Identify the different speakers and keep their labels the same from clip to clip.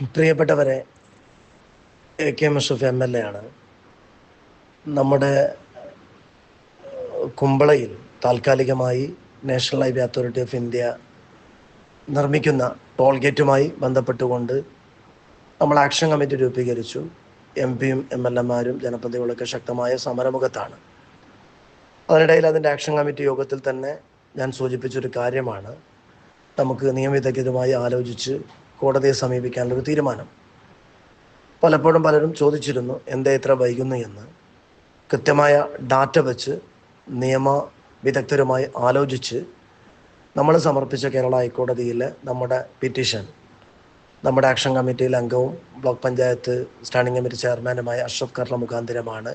Speaker 1: പ്രിയപ്പെട്ടവരെ, എ.കെ.എം. അഷ്റഫ് MLA ആണ്. നമ്മുടെ കുമ്പളയിൽ താൽക്കാലികമായി national highway authority of India നിർമ്മിക്കുന്ന ടോൾ ഗേറ്റുമായി ബന്ധപ്പെട്ടുകൊണ്ട് നമ്മൾ ആക്ഷൻ കമ്മിറ്റി രൂപീകരിച്ചു. MP-യും MLA-മാരും ജനപ്രതിനിധികളൊക്കെ ശക്തമായ സമരമുഖത്താണ്. അതിനിടയിൽ അതിൻ്റെ ആക്ഷൻ കമ്മിറ്റി യോഗത്തിൽ തന്നെ ഞാൻ സൂചിപ്പിച്ചൊരു കാര്യമാണ്, നമുക്ക് നിയമവിദഗ്ധരുമായി ആലോചിച്ച് കോടതിയെ സമീപിക്കാനുള്ളൊരു തീരുമാനം. പലപ്പോഴും പലരും ചോദിച്ചിരുന്നു എന്തേ ഇത്ര വൈകുന്നു എന്ന്. കൃത്യമായ ഡാറ്റ വെച്ച് നിയമ വിദഗ്ധരുമായി ആലോചിച്ച് നമ്മൾ സമർപ്പിച്ച കേരള ഹൈക്കോടതിയിൽ നമ്മുടെ പിറ്റീഷൻ നമ്മുടെ ആക്ഷൻ കമ്മിറ്റിയിൽ അംഗവും ബ്ലോക്ക് പഞ്ചായത്ത് സ്റ്റാൻഡിംഗ് കമ്മിറ്റി ചെയർമാനുമായ അഷ്റഫ് കർള മുഖാന്തിരമാണ്,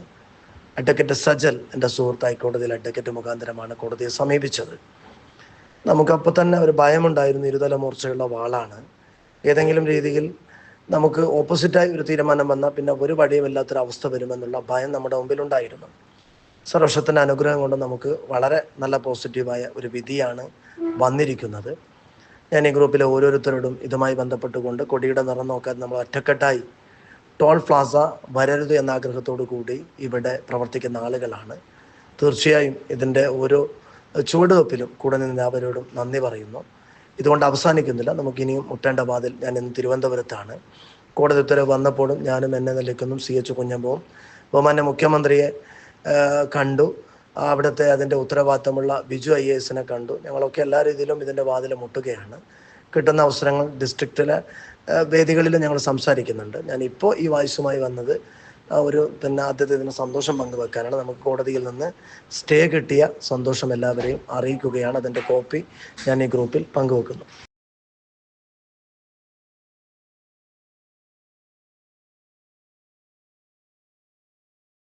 Speaker 1: അഡ്വക്കേറ്റ് സജൽ എൻ്റെ സുഹൃത്ത് ഹൈക്കോടതിയിൽ അഡ്വക്കേറ്റ് മുഖാന്തിരമാണ് കോടതിയെ സമീപിച്ചത്. നമുക്കപ്പോൾ തന്നെ ഒരു ഭയമുണ്ടായിരുന്നു, ഇരുതല മൂർച്ചയുള്ള വാളാണ്. ഏതെങ്കിലും രീതിയിൽ നമുക്ക് ഓപ്പോസിറ്റായി ഒരു തീരുമാനം വന്നാൽ പിന്നെ ഒരു വഴിയുമില്ലാത്തൊരവസ്ഥ വരുമെന്നുള്ള ഭയം നമ്മുടെ മുമ്പിലുണ്ടായിരുന്നു. സർവശക്തൻ്റെ അനുഗ്രഹം കൊണ്ട് നമുക്ക് വളരെ നല്ല പോസിറ്റീവായ ഒരു വിധിയാണ് വന്നിരിക്കുന്നത്. ഞാൻ ഈ ഗ്രൂപ്പിലെ ഓരോരുത്തരോടും ഇതുമായി ബന്ധപ്പെട്ടുകൊണ്ട് കൊടിയുടെ നിറം നോക്കാൻ നമ്മൾ ഒറ്റക്കെട്ടായി ടോൾ പ്ലാസ വരരുത് എന്ന ആഗ്രഹത്തോടു കൂടി ഇവിടെ പ്രവർത്തിക്കുന്ന ആളുകളാണ്. തീർച്ചയായും ഇതിൻ്റെ ഓരോ ചുവടുവെപ്പിലും കൂടെ നിന്ന് അവരോടും നന്ദി പറയുന്നു. ഇതുകൊണ്ട് അവസാനിക്കുന്നില്ല, നമുക്കിനിയും മുട്ടേണ്ട വാതിൽ. ഞാൻ ഇന്ന് തിരുവനന്തപുരത്താണ്. കോടതി ഉത്തരവ് വന്നപ്പോഴും ഞാനും എന്നെ നിലയ്ക്കുന്നു CH കുഞ്ഞമ്പവും ബഹുമാന്യ മുഖ്യമന്ത്രിയെ കണ്ടു. അവിടുത്തെ അതിൻ്റെ ഉത്തരവാദിത്തമുള്ള ബിജു IAS-നെ കണ്ടു. ഞങ്ങളൊക്കെ എല്ലാ രീതിയിലും ഇതിൻ്റെ വാതിൽ മുട്ടുകയാണ്. കിട്ടുന്ന അവസരങ്ങൾ ഡിസ്ട്രിക്റ്റിലെ വേദികളിലും ഞങ്ങൾ സംസാരിക്കുന്നുണ്ട്. ഞാനിപ്പോൾ ഈ വായിസുമായി വന്നത് ആദ്യത്തെ ഇതിന് സന്തോഷം പങ്കുവെക്കാനാണ്. നമുക്ക് കോടതിയിൽ നിന്ന് സ്റ്റേ കിട്ടിയ സന്തോഷം എല്ലാവരെയും അറിയിക്കുകയാണ്. അതിൻ്റെ കോപ്പി ഞാൻ ഈ ഗ്രൂപ്പിൽ പങ്കുവെക്കുന്നു.